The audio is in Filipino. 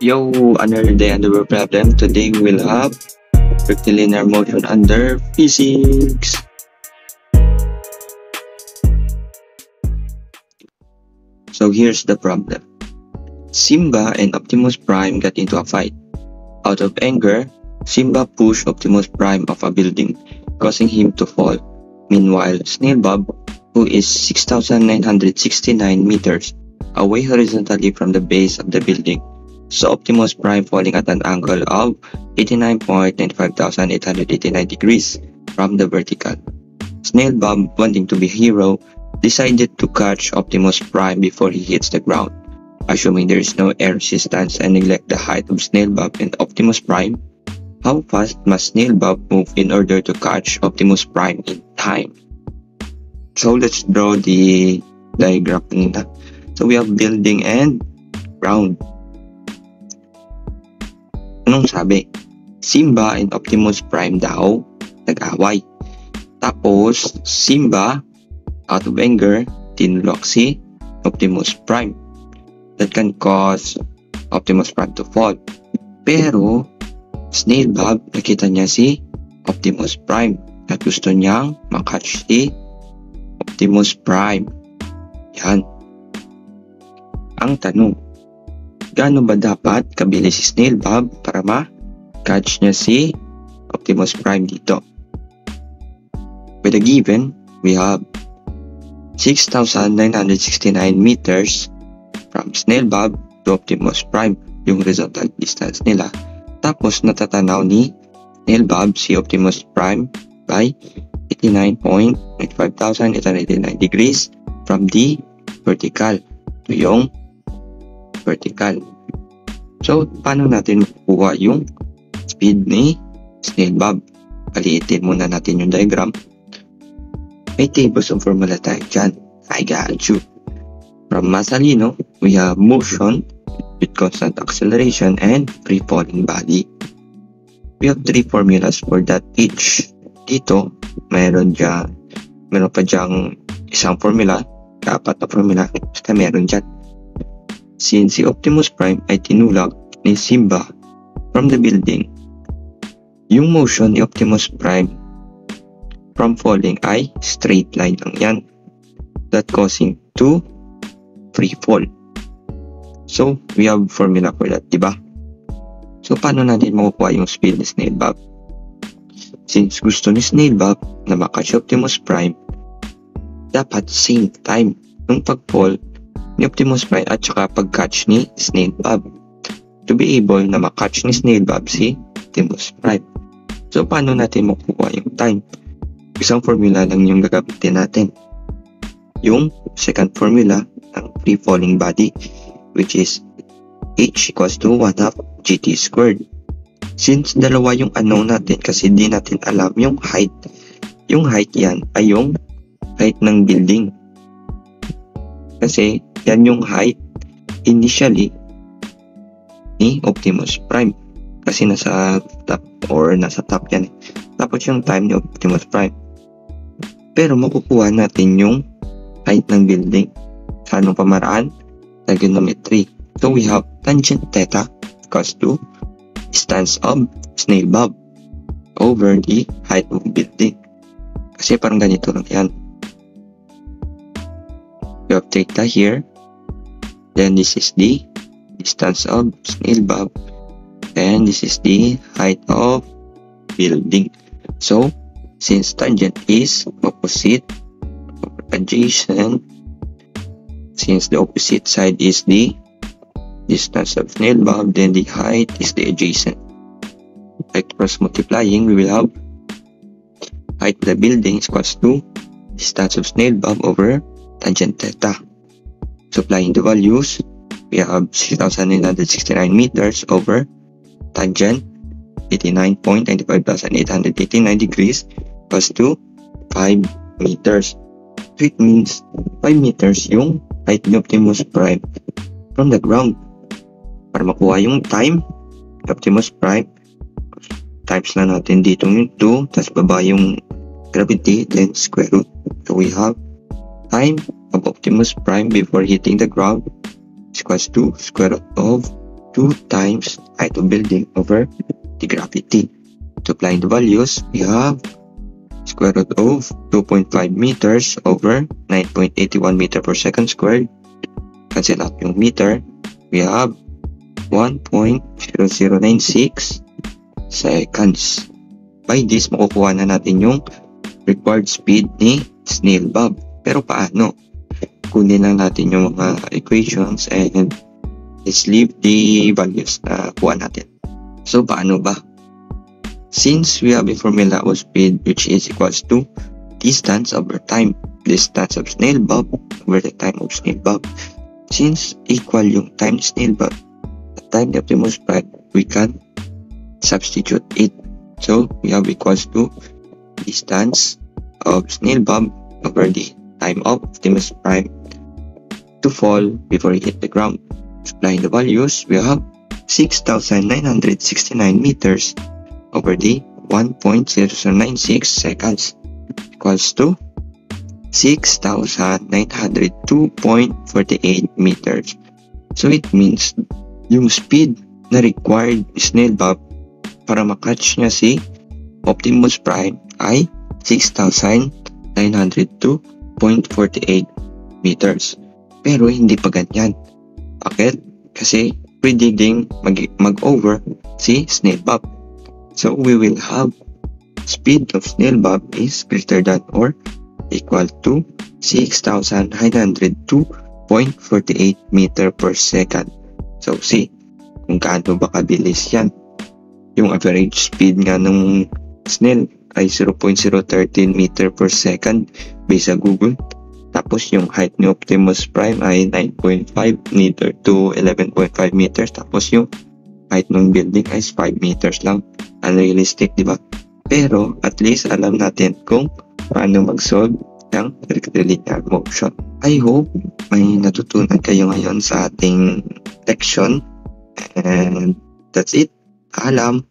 Yo, another day, another problem. Today we will have rectilinear motion under physics. So here's the problem. Simba and Optimus Prime got into a fight. Out of anger, Simba pushed Optimus Prime off a building, causing him to fall. Meanwhile, Snail Bob, who is 6,969 meters away horizontally from the base of the building, saw Optimus Prime falling at an angle of 89.95889 degrees from the vertical. Snail Bob, wanting to be a hero, decided to catch Optimus Prime before he hits the ground. Assuming there is no air resistance and neglect the height of Snail Bob and Optimus Prime, how fast must Snail Bob move in order to catch Optimus Prime in time? So let's draw the diagram nila. So we have building and ground. Anong sabi? Simba and Optimus Prime daw nag-away. Tapos Simba, out of anger, tinulak si Optimus Prime. That can cause Optimus Prime to fall. Pero Snail Bob, nakita niya si Optimus Prime at gusto niyang makatch si Optimus Prime. Yan. Ang tanong, gaano ba dapat kabilis si Snail Bob para ma-catch niya si Optimus Prime dito? With the given, we have 6,969 meters from Snail Bob to Optimus Prime, yung horizontal distance nila. Tapos natatanaw ni Snail Bob si Optimus Prime by 89.85889 degrees from the vertical to yung vertical. So, paano natin makukuha yung speed ni Snail Bob? Paliitin muna natin yung diagram. May tables of formula tayo dyan. I got you. From Masalino, we have motion with constant acceleration and free falling body. We have three formulas for that each. Dito, meron pa dyang isang formula, apat na formula, basta meron dyan. Since si Optimus Prime ay tinulak ni Simba from the building, yung motion ni Optimus Prime from falling ay straight line lang yan, that causing to free fall. So, we have formula for that, diba? So, paano natin makukuha yung speed ni Snail Bob? Since gusto ni Snail Bob na makatch Optimus Prime, dapat same time ng pag-fall ni Optimus Prime at saka pag-catch ni Snail Bob to be able na makatch ni Snail Bob si Optimus Prime. So, paano natin makukuha yung time? Isang formula lang yung gagamitin natin. Yung second formula ng free falling body, which is h equals to 1/2 gt squared. Since dalawa yung unknown natin kasi di natin alam yung height. Yung height yan ay yung height ng building. Kasi yan yung height initially ni Optimus Prime. Kasi nasa top yan. Tapos yung time ni Optimus Prime. Pero makukuha natin yung height ng building. Sa anong pamaraan? Trigonometry. So we have tangent theta equals to distance of Snail Bob over the height of building. Kasi parang ganito lang yan. We have theta here. Then this is the distance of Snail Bob. And this is the height of building. So, since tangent is opposite or adjacent, since the opposite side is the distance of Snail Bob, then the height is the adjacent. By cross multiplying, we will have height of the building is equals to distance of Snail Bob over tangent theta. Supplying the values, we have 6,969 meters over tangent 89.95889 degrees equals to 5 meters. So it means 5 meters yung height ni Optimus Prime from the ground. Para makuha yung time Optimus Prime, times na natin dito yung 2, tapos baba yung gravity, then square root. So we have time of Optimus Prime before hitting the ground is equals to square root of 2 times height of building over the gravity. To apply the values, we have square root of 2.5 meters over 9.81 meter per second squared. Cancel out yung meter. We have 1.0096 seconds. By this, makukuha na natin yung required speed ni snail bob. Pero paano? Kunin lang natin yung mga equations and let's leave the values na kuha natin. So, paano ba? Since we have a formula of speed which is equals to distance over time, distance of snail bob over the time of snail bob. Since equal yung time snail bob, the time of Optimus Prime, we can substitute it. So, we have equals to distance of snail bob over the time of Optimus Prime to fall before he hit the ground. Applying the values, we have 6,969 meters over the 1.0096 seconds equals to 6,902.48 meters. So it means yung speed na required ni snail bob para makatch niya si Optimus Prime ay 6,902.48 meters. Pero hindi pa ganyan. Bakit? Kasi pwede ding mag-over si snail bob. So we will have speed of snail bob is greater than or equal to 6,902.48 meter per second. So see, kung gaano ba kabilis yan. Yung average speed nga ng snail ay 0.013 meter per second based sa Google. Tapos yung height ni Optimus Prime ay 9.5 meter to 11.5 meters. Tapos yung height ng building ay 5 meters lang. Unrealistic, di ba? Pero at least alam natin kung paano mag-solve ng rectilinear motion. I hope may natutunan kayo ngayon sa ating section. And that's it. Alam.